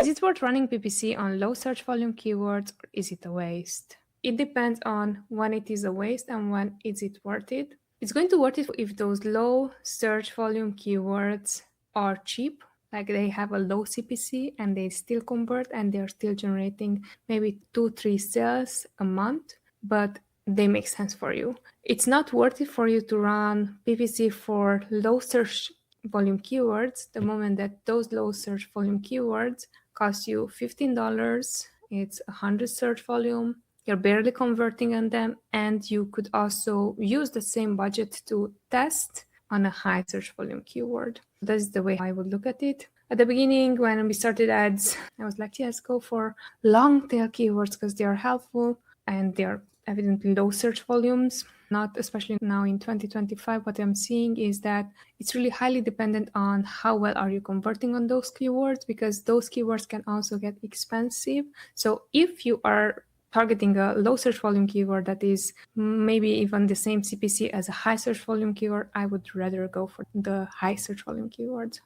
Is it worth running PPC on low search volume keywords, or is it a waste? It depends on when it is a waste and when is it worth it. It's going to worth it if those low search volume keywords are cheap, like they have a low CPC and they still convert and they're still generating maybe 2-3 sales a month, but they make sense for you. It's not worth it for you to run PPC for low search volume keywords the moment that those low search volume keywords cost you $15, it's 100 search volume, you're barely converting on them, and you could also use the same budget to test on a high search volume keyword. That's the way I would look at it. At the beginning, when we started ads, I was like, yes, go for long tail keywords because they are helpful and they are evidently low search volumes. Not especially now in 2025, what I'm seeing is that it's really highly dependent on how well are you converting on those keywords, because those keywords can also get expensive. So if you are targeting a low search volume keyword that is maybe even the same CPC as a high search volume keyword, I would rather go for the high search volume keywords.